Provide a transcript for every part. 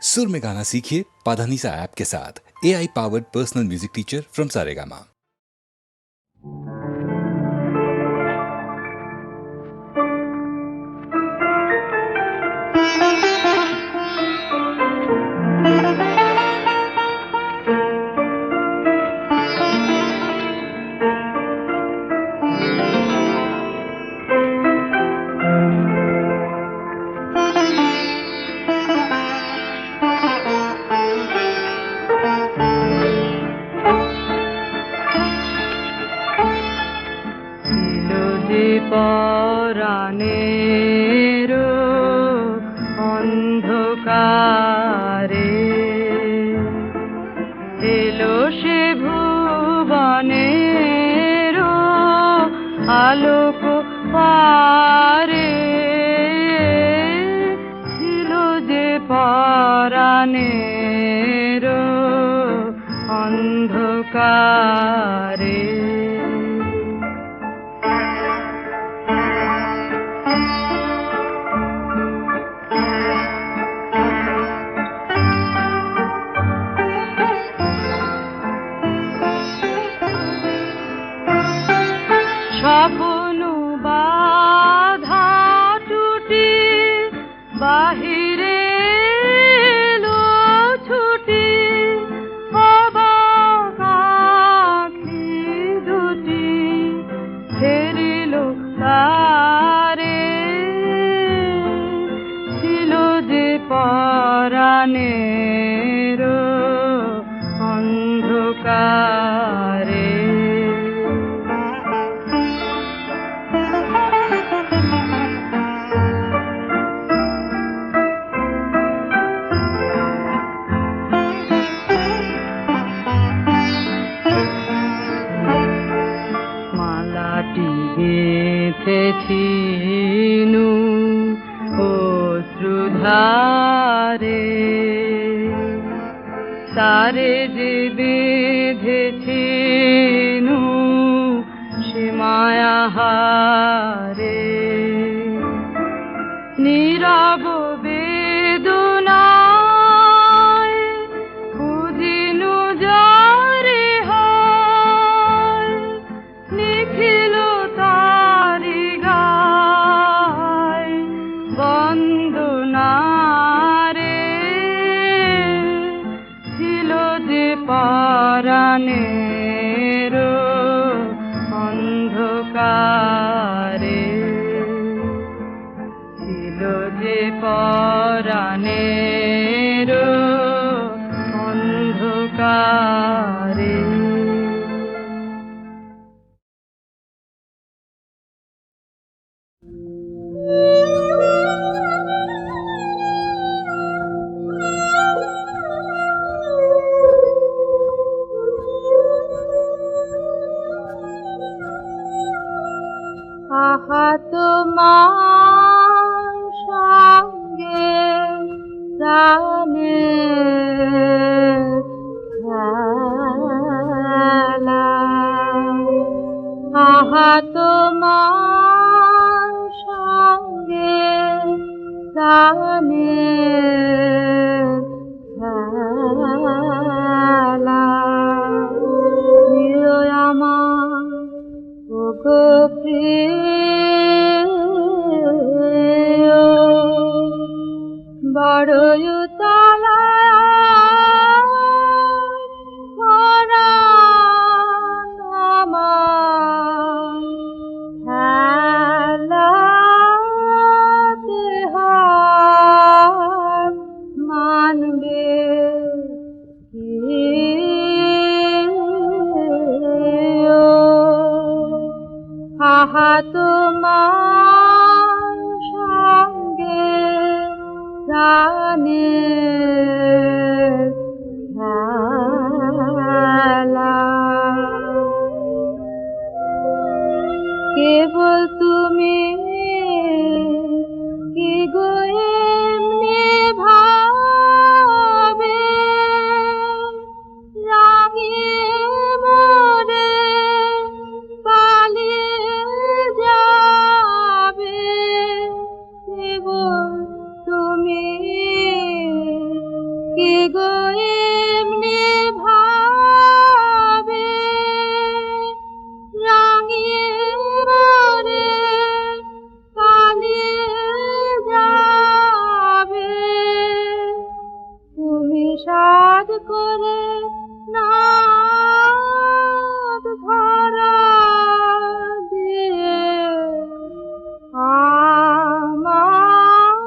सुर में गाना सीखिए पाधानीसा ऐप के साथ। AI powered personal music teacher from Saregama. পরাণের অন্ধকারে এলো সে ভুবনের আলোক পারে, ছিল যে পরাণের অন্ধকারে। স্বপ্ন বাধা টুটি বাহিরে এলো ছুটি, অবাক আঁখি দুটি ফেরিল তারে, ছিল যে পরাণের অন্ধকারে। গেঁথেছিনু অশ্রুধারে, তারে যে বেঁধেছিনু সে মায়াহারে, নীরব বেদনায় খুঁজিনু যারে হয়, নিখিল তারি গায় বন্দনারে, ছিল যে পরাণের অন্ধকারে, ছিল যে পরাণের অন্ধকারে। আহা তোমার সঙ্গে প্রাণের খেলা, আহা তোমার সঙ্গে প্রাণের খেলা, প্রিয় আমার ওগো প্রিয়, বড়ই উতলা পরাণ আমার, খেলাতে হাত কি গো এমনি ভাবে রাঙিয়ে রে পালিয়ে যাবে তুমি সাধ করে নাদ ধরা দিয়ে আমার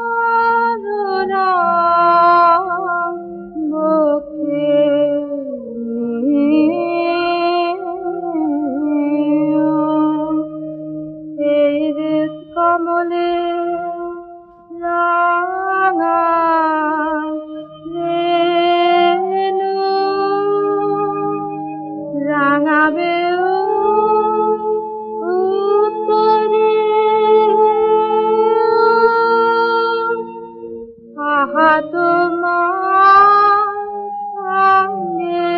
রাম বক্ষে নিও। এই হৃদ কমলে রাঙা রেণু রাঙাবে উত্তরে আহা তোমার সঙ্গে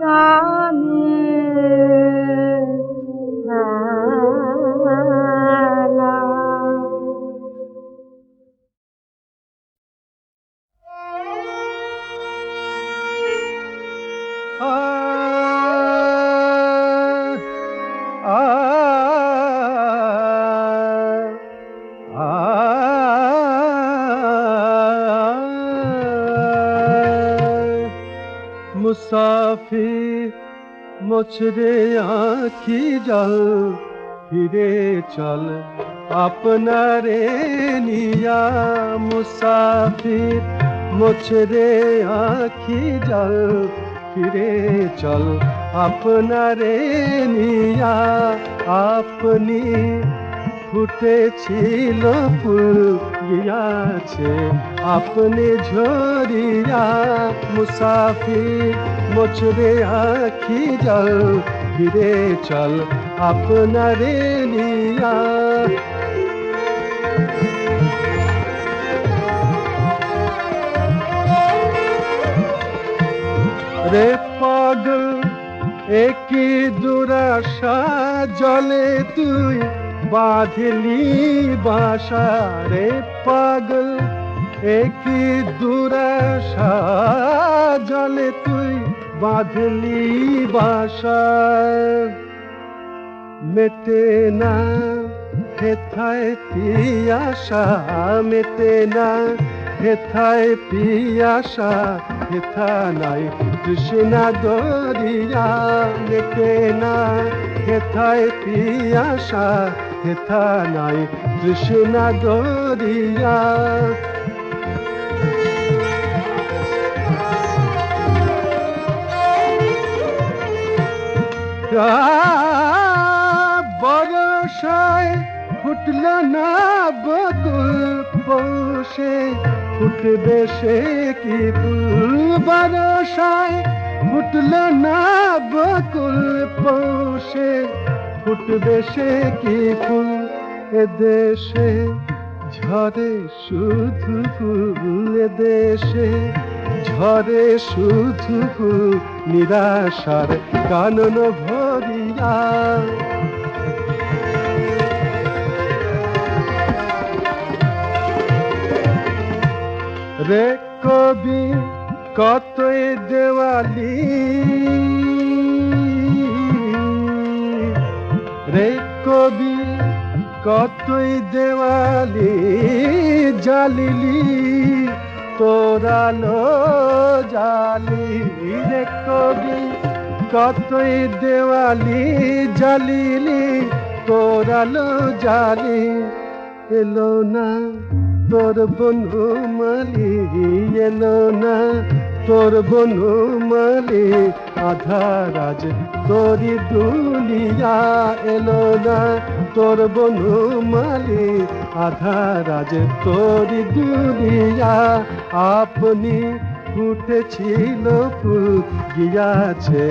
গানের খেলা। মুসাফির মুছরে আঁখি জল ফিরে চল আপনারে নিয়া মুসাফির মুছরে আঁখি জল ফিরে চল আপনারে নিয়া আপনি ফুটেছিল ফুল গিয়াছে আপনি ঝরিয়া মুসাফির মোছরে আখি জল ফিরে চল আপনারে নিয়া রে পাগল একই দুরাশা জলে তুই বাঁধলি বাসা রে পাগল একই দুরাশা জলে তুই বাঁধলি বাসা মেটে না হেথায় পিয়াসা মেটে না হেথায় পিয়াসা হেথা নাই তৃষ্ণা দরিয়া মেটে না হেথায় পিয়াসা হেথা নাই তৃষ্ণা দরিয়া বরসায় ফুটল না বকুল পৌষে ফুটবে সে কি ফুল বরসায় ফুটল না বকুল পৌষে ফুটবে সে কি ফুল এদেশে ঝরে শুধু ফুল এদেশে ঝরে শুধু ফুল নিরাশার কানন ভরিয়া রে কবি কতই দেওয়ালি রে কবি কতই দেওয়ালি জালিলি তোরালো জালি রে কবি কতই দেওয়ালি জালিলি তোরালো জালি এলো না তোর বনু মালি এলো না তোর বনু মালি আধারাজ তোরি দুনিয়া এলো না তোর বনু মালি আধারাজ তোরি দুনিয়া আপনি ফুটেছিল ফুল গিয়াছে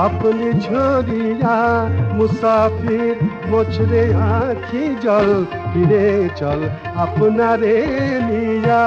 আপনি ঝরিয়া মুসাফির মোছরে আঁখি জল ফিরে চল আপনারে নিয়া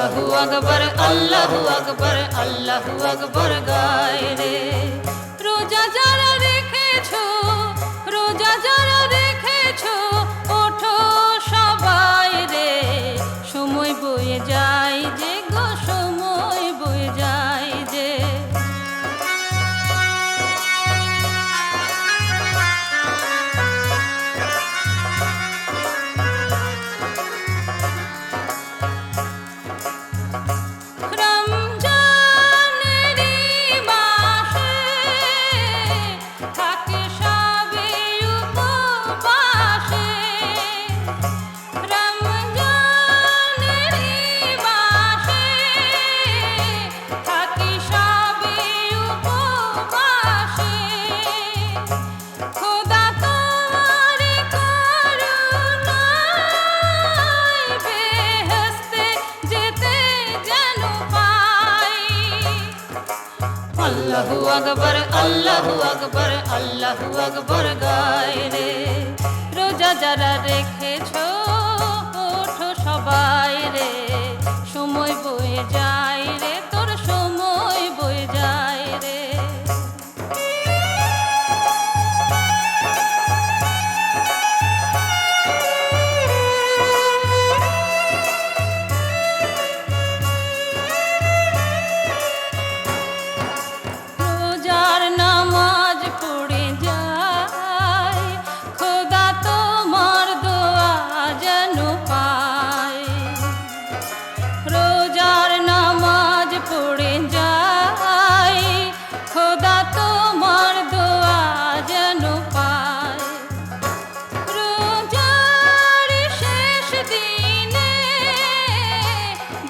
আল্লাহু আকবার আল্লাহু আকবার আল্লাহু আকবার গায় রে। রোজা যারা রেখেছো, রোজা যারা রেখেছো, ওঠো সবাই রে। সময় বয়ে যায় যে গো, সময় বয়ে যায় যে। রমজানেরই মাসে থাকে সবে উপবাসে। রমজানেরই মাসে থাকি সবে উপবাসে। খোদা তোমার করুণায় বেহেশতে যেতে যেন পাই। আল্লাহু আকবার আল্লাহু আকবার আল্লাহু আকবার গায় রে। রোজা যারা রেখেছো, ওঠো সবাই রে। সময় বয়ে যায় রে, তোর সময় বয়ে যায় রে। রোজার নামাজ পড়ে যায়, খোদা তোমার দোয়া যেন পায়। রোজার নামাজ পড়ে যায়, খোদা তোমার দোয়া যেন পায়। রোজার শেষ দিনে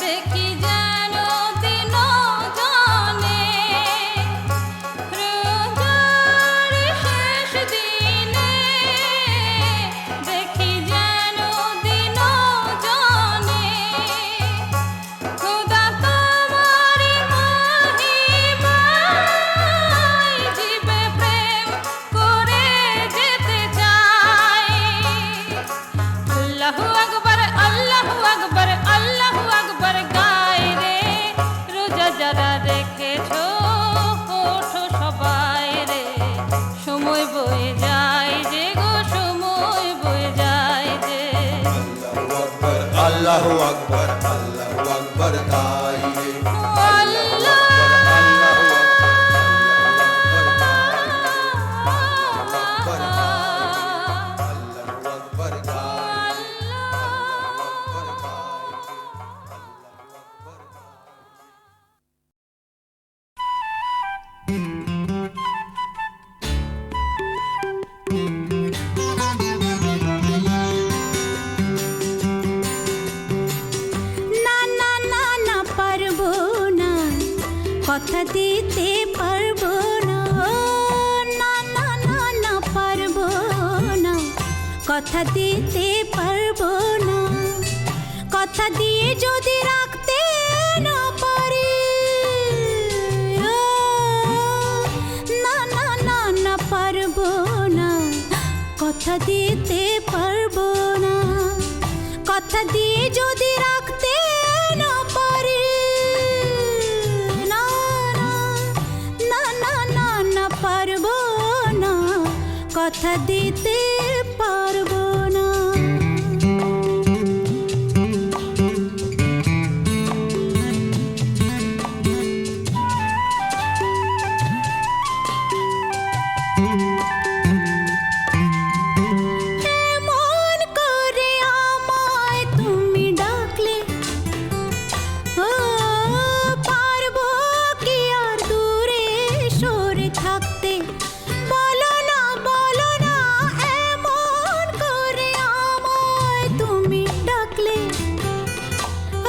দেখি যেন দিন জানে। রোজার শেষ দিনে দেখি যেন দিন জানে। খোদা তোমার মহিমায় জীবে প্রেম করে যেতে চাই। আল্লাহু আকবার আল্লাহু আকবার আল্লাহু আকবার গায় রে। রোজা যারা রেখেছো, ওঠো সবাই রে। সময় বয়ে যায় যে গো, সময় বয়ে যায় যে। আল্লাহু আকবার আল্লাহু আকবার গায় রে। আল্লাহ আল্লাহু আকবার গায় রে। না না না না পারবো না, কথা দিতে পারবো না। না না না না পারবো না, কথা দিতে পারবো না। কথা দিয়ে যদি রাখতে না পারি, না না না না পারবো না, কথা দিতে পারবো না। কথা দিয়ে যদি রাখতে না পারি, না না না না না না পারবো না, কথা দিতে পারবো না। এমন করে আমায় তুমি ডাকলে, ও পারবো কি আর দূরে সরে থাকতে? বলো না বলো না, এমন করে আমায় তুমি ডাকলে,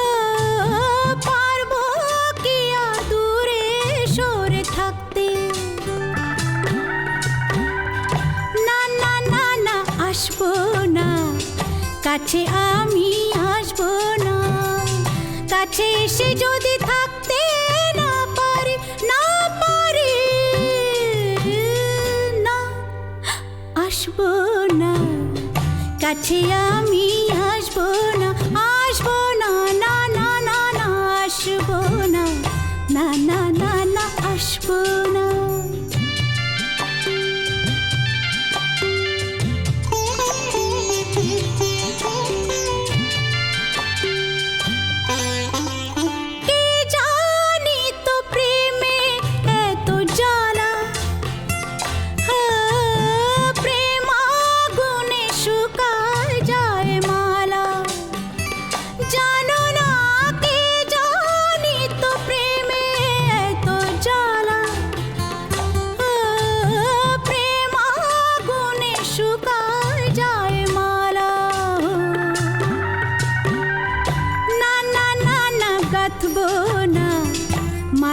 ও পারবো কি আর দূরে সরে থাকতে? না না না না আসবো না, কাছে আমি আসবো না। কাছে এসে যদি থাকতে না পারি, না পারি, না আসবো না। কাছে আমি আসবো না, আসবো না, না না না না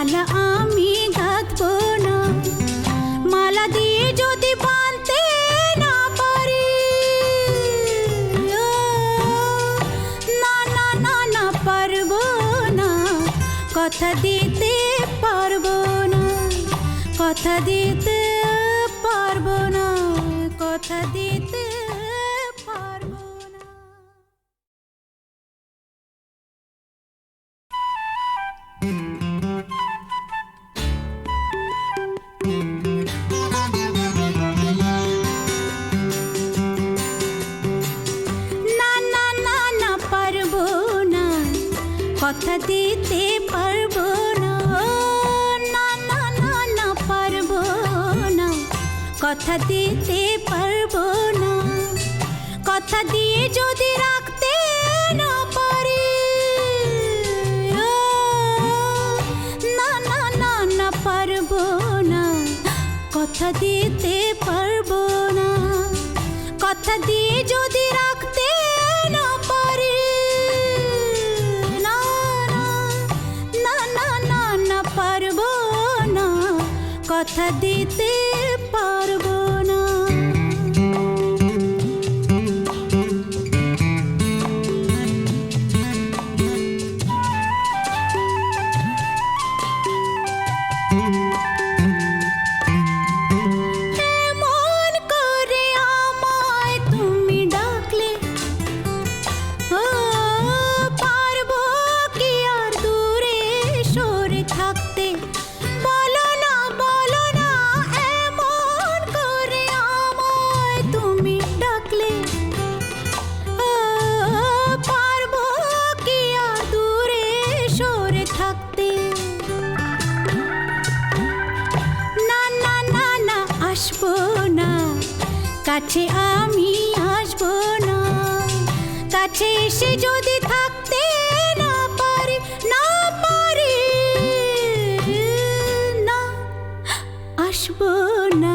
মালা আমি গাঁথবো না, মালা দিয়ে যদি বাঁধতে না পারি, ও, না না না না পারবো না, কথা দিতে পারবো না, কথা দিতে পারবো না, কথা দিতে পারবো না। না না না না পারবো না, কথা দিতে পারবো না, ও, না না না না পারবো না, কথা দিতে পারবো না, কথা দিয়ে যদি রাখতে না পারি, ও, না না না না পারবো না, কথা দিতে পারবো না, কথা দিয়ে যদি রাখতে না পারি, না না না না না পারবো না, কথা দিতে পারবো না। এমন করে আমায় তুমি ডাকলে, ও, পারবো কি আর দূরে সরে থাকতে, বলো না এমন করে আমায় তুমি ডাকলে, ও, পারবো কি আর দূরে সরে থাকতে, না না না না আসবো না, কাছে আমি আসবো না, কাছে এসে যদি থাকতে না পারি, না পারি, না আসবো না,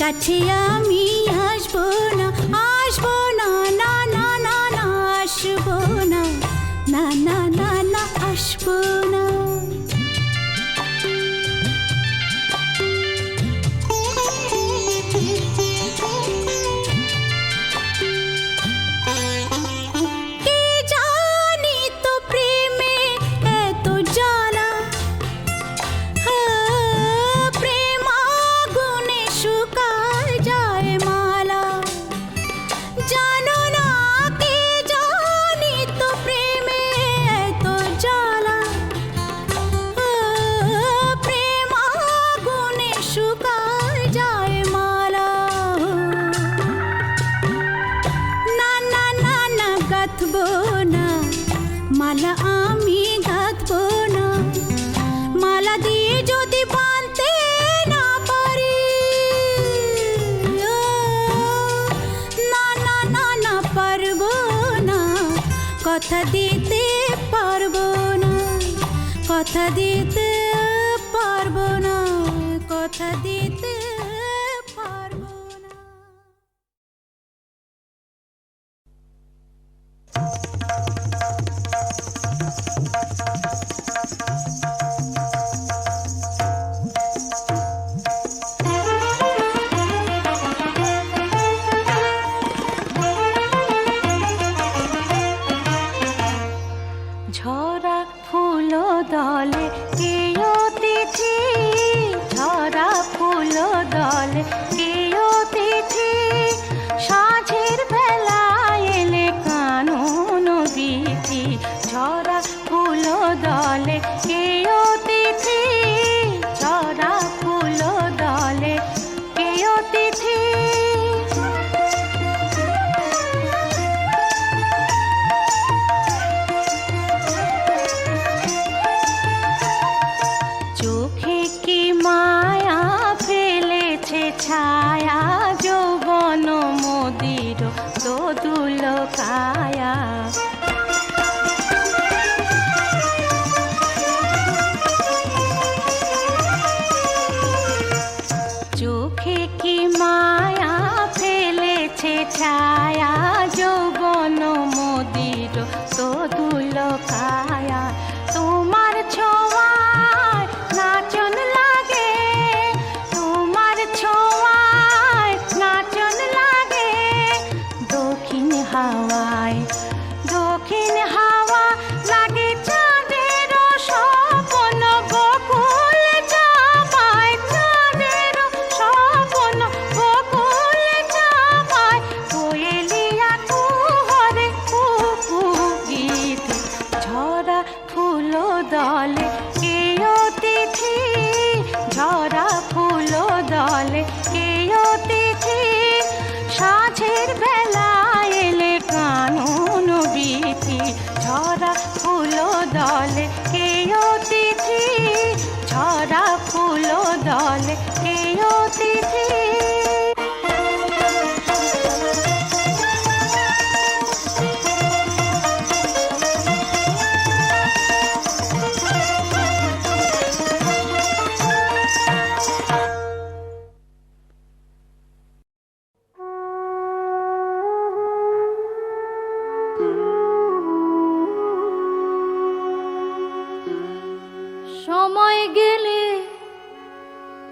কাছে আমি আসবো না, আসবো না, না না না না আসবো না, না না না না আসবো না। কে জানি তো প্রেমে এত জ্বালা, প্রেম আগুনে শুকায় যায় মালা, জানো না কে জানি তো প্রেমে এত জ্বালা, প্রেম আগুনে শুকায় যায় মালা, না না না না গাঁথবো না, মালা আমি গাঁথবো না, মালা দিয়ে যদি বাঁধতে না পারি, ও, না না না না পারবো না, কথা দিতে পারবো না, কথা দিতে পারবো না, কথা দিতে পারবো না। ঝরা ফুল দলে কে অতিথি, ঝরা ফুল দলে কে অতিথি, সাঁঝের বেলা এলে কানন দিতি, ঝরা ফুল দলে কে অতিথি, ঝরা ফুল দলে কে অতিথি। চোখে কি মায়া ফেলেছে ছায়া, যৌবন মোদির দোদুল কায়া, চোখে কি মায়া ফেলেছে ছায়া, যৌবন মোদির দোদুল কায়া, তোমার ছোঁয়া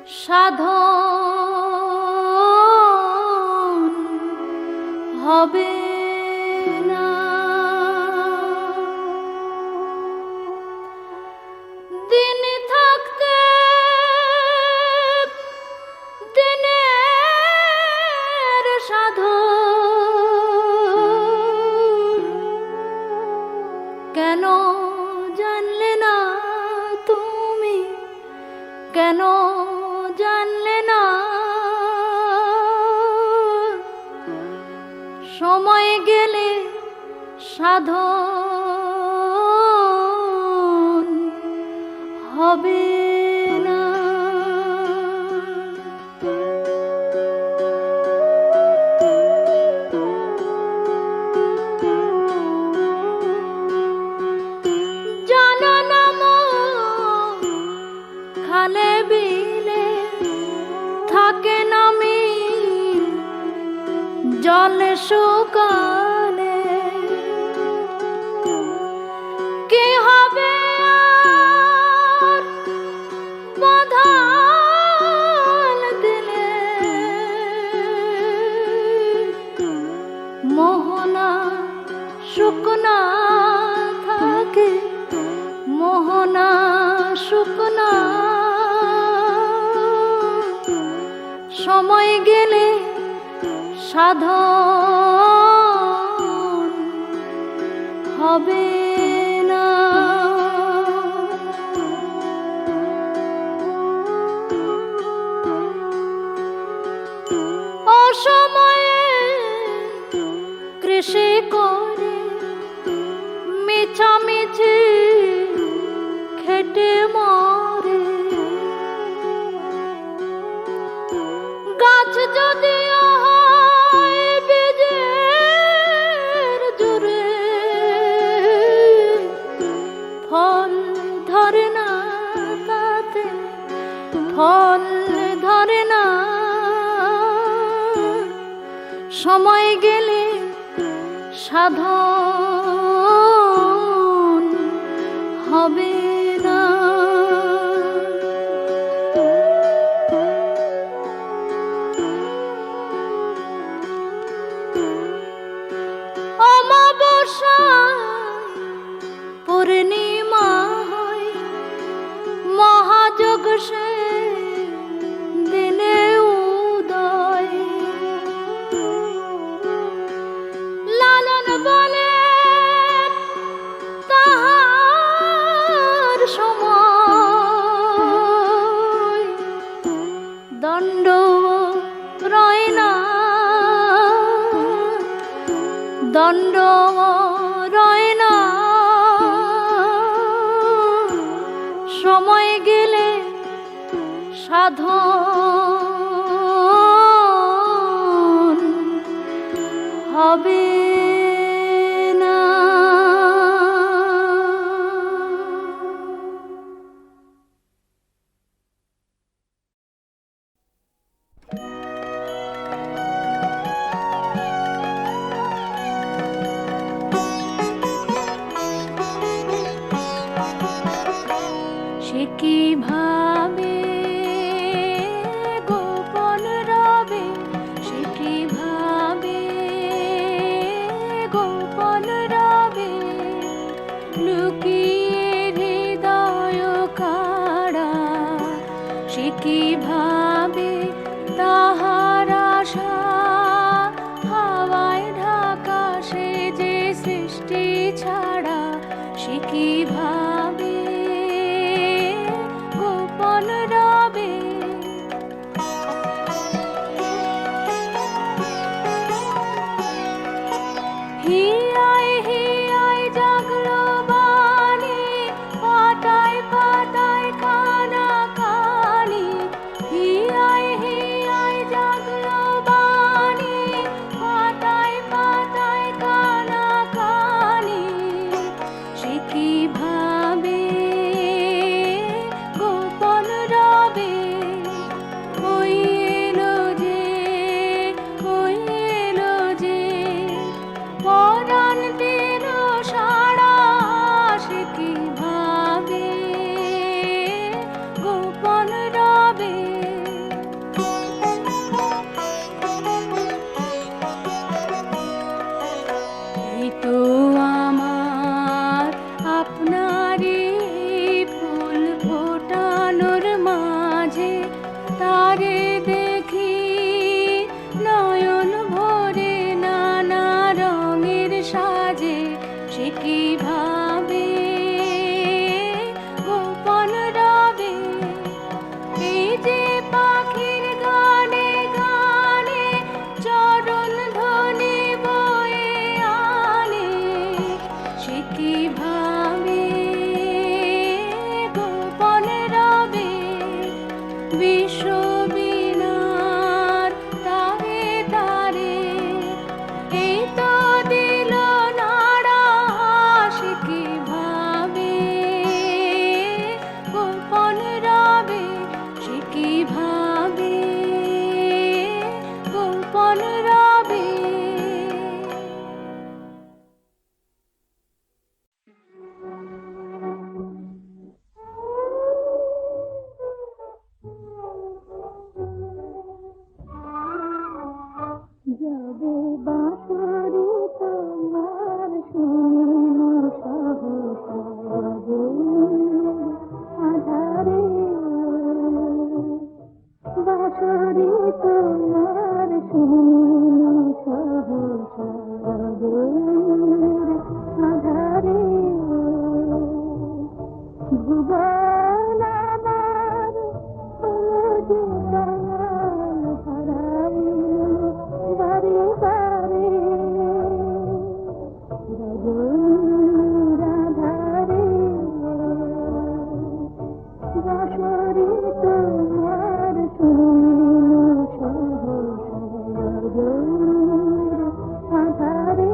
সাধন হবে না। দিন থাকতে দিনের সাধন কেন জানলে না তুমি, কেন জানলে না? সময় গেলে সাধন হবে না। জানো না মন খালে বিলে থাকে নামি জলে শুকালে, কি হবে আর বাঁধাল দিলে? মোহনা শুকনা থাকে, মোহনা শুকনা, সময় গেলে সাধন হবে না। অসময়ে কৃষি করে মিছামিছি খেটে মরে, গাছ যদি হয় বীজের জুড়ে, ফল ধরে না তাতে, ফল ধরে না। সময় গেলে সাধন হবে না। অমাবস্যায় পূর্ণিমা হয়, মহাযোগ সে দিনে উদয়। লালন বলে তাহার সময়, দণ্ড রয় না, দণ্ড রয় না। সময় গেলে সাধন হবে না। সে কি ভাবে গোপন রবে, সে কি ভাবে গোপন রবে, লুকিয়ে হৃদয় কাড়া। সে কি ভাবে তাহার আশা হাওয়ায় ঢাকা, সে যে সৃষ্টি ছাড়া। সে কি ভাবে গোপন রবে, হিয়ায় হিয়ায় জাগলো বাণী, পাতায় পাতায় কানা কানি। হিয়ায় হিয়ায় বিশ্ববীণার তারে তারে এই তো দিল নাড়া সে কি ভাবে গোপন রবে সে কি ভাবে গোপন রবে। যাবে বাঁশরি তোমার শুনিনো সহসা আধারে বাঁশরি তোমার শুনিনো সহসা আধারে ভুবন আমার যে কাল হারাই বারে বারে রজনীর আধারে বাঁশরি তোমার শুনিনো সহসা রজনীর আধারে।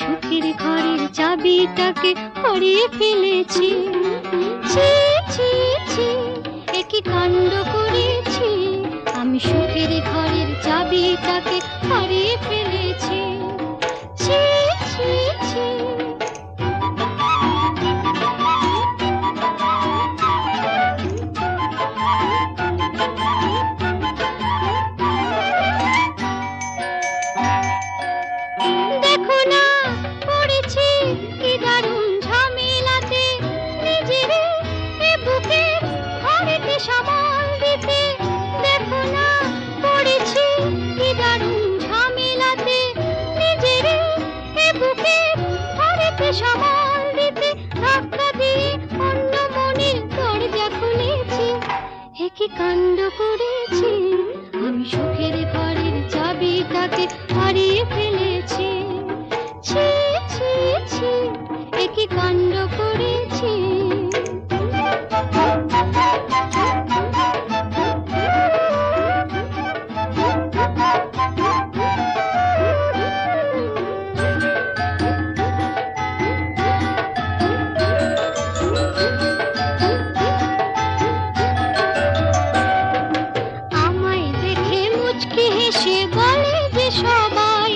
সুখের ঘরের চাবিটাকে হারিয়ে ফেলেছি। ছি ছি ছি, এ কি কাণ্ড করেছি, আমি সুখের ঘরের চাবিটাকে হারিয়ে ফেলেছি। ছি ছি ছি। দেখো না পড়েছি কি দারুণ ঝামেলাতে, নিজের এ বুকের ঘরেতে সামাল দিতে। দেখো না পড়েছি কি দারুণ সামাল দিতে ধাক্কা দিয়ে অন্য মনের দরজা খুলেছি। এ কি কাণ্ড করেছি, আমি সুখের ঘরের চাবিটাকে হারিয়ে ফেলেছি। ছি ছি ছি, এ কি কাণ্ড করেছি। আমায় দেখে মুচকি হেসে বলে যে সবাই,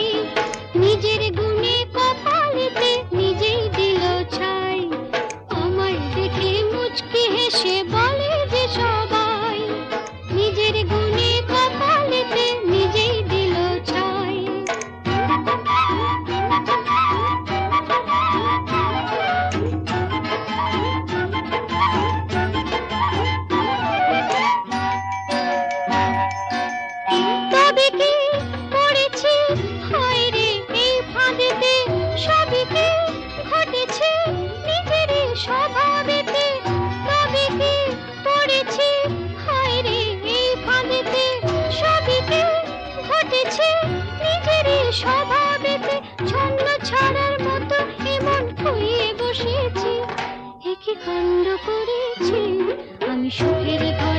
নিজের গুণে কপালেতে নিজেই দিল ছাই। আমায় দেখে মুচকি হেসে বলে যে সবাই, নিজের গুণে কপালেতে নিজেই দিল ছাই। তবে কি পড়েছি হায় রে এই ফাঁদেতে, সবই কি ঘটেছে নিজেরই স্বভাবেতে। তবে কি পড়েছি হায় রে এই ফাঁদেতে, সবই কি ঘটেছে নিজেরই স্বভাবেতে। ছন্ন ছাড়ার মতো এমন হয়ে বসেছি, এ কি কাণ্ড করেছি, আমি সুখের ঘরে